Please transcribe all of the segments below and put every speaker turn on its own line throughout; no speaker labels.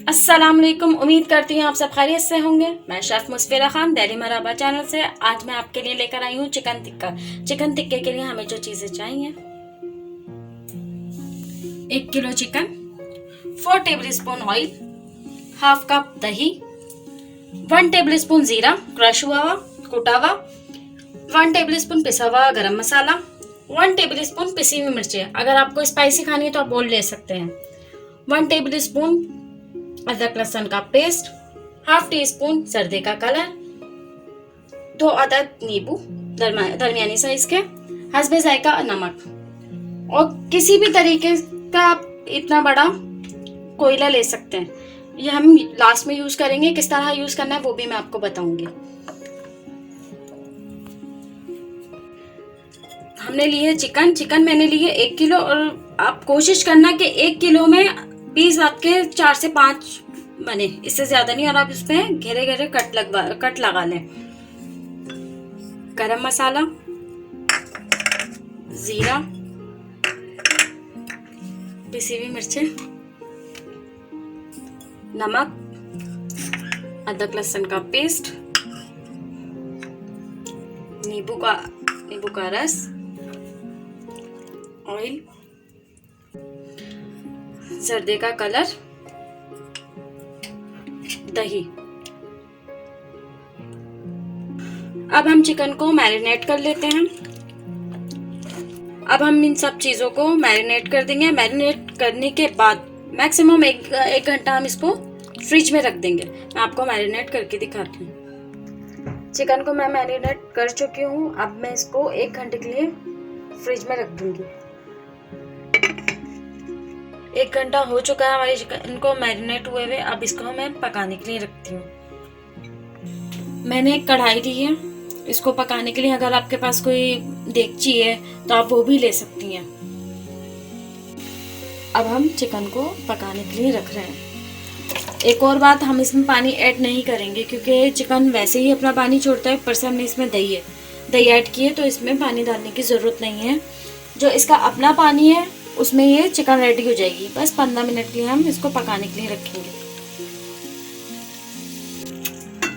अस्सलाम वालेकुम। उम्मीद करती हूँ आप सब खैरियत से होंगे। मैं शेफ़ मुस्फिरा खान डेली मराबा चैनल से आज मैं आपके लिए लेकर आई हूँ चिकन टिक्का। चिकन टिक्के के लिए हमें जो चीज़ें चाहिए, 1 kilo chicken, 4 table spoon oil, half cup दही, 1 टेबल स्पून ज़ीरा क्रश हुआ हुआ कुटा हुआ, 1 टेबल स्पून पिसा हुआ गरम मसाला, 1 टेबल स्पून पिसी हुई मिर्चें। अगर आपको स्पाइसी खानी है तो आप बोल ले सकते हैं। 1 टेबल स्पून अदरक लहसुन का पेस्ट, हाफ टी स्पून सर्दी का कलर, 2 अदद नींबू दरमियानी साइज के, हस्बे जायका नमक। और किसी भी तरीके का आप इतना बड़ा कोयला ले सकते हैं। ये हम लास्ट में यूज करेंगे, किस तरह यूज करना है वो भी मैं आपको बताऊंगी। हमने ली है चिकन मैंने ली है 1 किलो। और आप कोशिश करना कि 1 किलो में पीस आपके 4 से 5 बने, इससे ज्यादा नहीं। और आप इसमें घेरे घेरे कट लगा लें। गरम मसाला, जीरा, पिसी हुई मिर्चें, नमक, अदरक लहसुन का पेस्ट, नींबू का रस, ऑयल, जर्दे का कलर, दही। अब हम चिकन को मैरिनेट कर लेते हैं। अब हम इन सब चीज़ों को मैरिनेट कर देंगे। मैरिनेट करने के बाद मैक्सिमम एक घंटा हम इसको फ्रिज में रख देंगे। मैं आपको मैरिनेट करके दिखाती हूँ। चिकन को मैं मैरिनेट कर चुकी हूँ। अब मैं इसको 1 घंटे के लिए फ्रिज में रख दूंगी। 1 घंटा हो चुका है हमारे चिकन को मैरिनेट हुए हुए। अब इसको मैं पकाने के लिए रखती हूँ। मैंने एक कढ़ाई ली है इसको पकाने के लिए। अगर आपके पास कोई देगची है तो आप वो भी ले सकती हैं। अब हम चिकन को पकाने के लिए रख रहे हैं। एक और बात, हम इसमें पानी ऐड नहीं करेंगे क्योंकि चिकन वैसे ही अपना पानी छोड़ता है। ऊपर से हमने इसमें दही ऐड की है तो इसमें पानी डालने की ज़रूरत नहीं है। जो इसका अपना पानी है उसमें ये चिकन रेडी हो जाएगी। बस 15 मिनट के लिए हम इसको पकाने के लिए रखेंगे।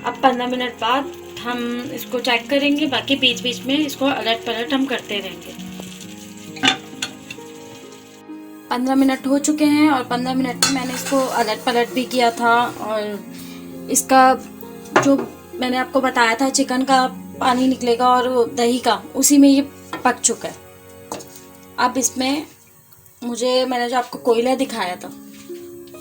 अब 15 मिनट बाद हम इसको चेक करेंगे। बाकी बीच बीच में इसको अलट पलट हम करते रहेंगे। 15 मिनट हो चुके हैं और 15 मिनट में मैंने इसको अलट पलट भी किया था। और इसका जो मैंने आपको बताया था चिकन का पानी निकलेगा और दही का, उसी में ये पक चुका है। अब इसमें मैंने जो आपको कोयला दिखाया था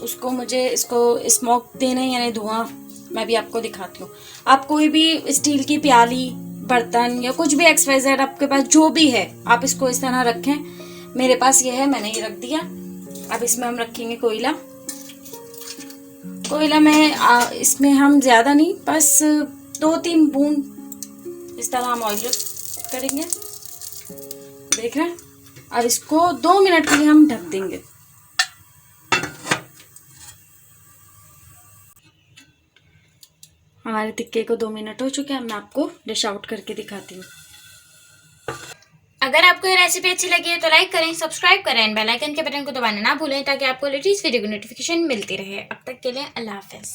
उसको मुझे इसको स्मोक देना है, यानी धुआं। मैं भी आपको दिखाती हूँ। आप कोई भी स्टील की प्याली, बर्तन या कुछ भी XYZ आपके पास जो भी है, आप इसको इस तरह रखें। मेरे पास ये है, मैंने ये रख दिया। अब इसमें हम रखेंगे कोयला में इसमें हम ज़्यादा नहीं, बस 2-3 बूंद इस तरह हम ऑयल करेंगे। देख रहे हैं। अब इसको 2 मिनट के लिए हम ढक देंगे। हमारे टिक्के को 2 मिनट हो चुके हैं। मैं आपको डिश आउट करके दिखाती हूँ।
अगर आपको ये रेसिपी अच्छी लगी है तो लाइक करें, सब्सक्राइब करें एंड बेल आइकन के बटन को दबाना ना भूलें ताकि आपको लेटेस्ट वीडियो की नोटिफिकेशन मिलती रहे। अब तक के लिए अल्लाह हाफिज़।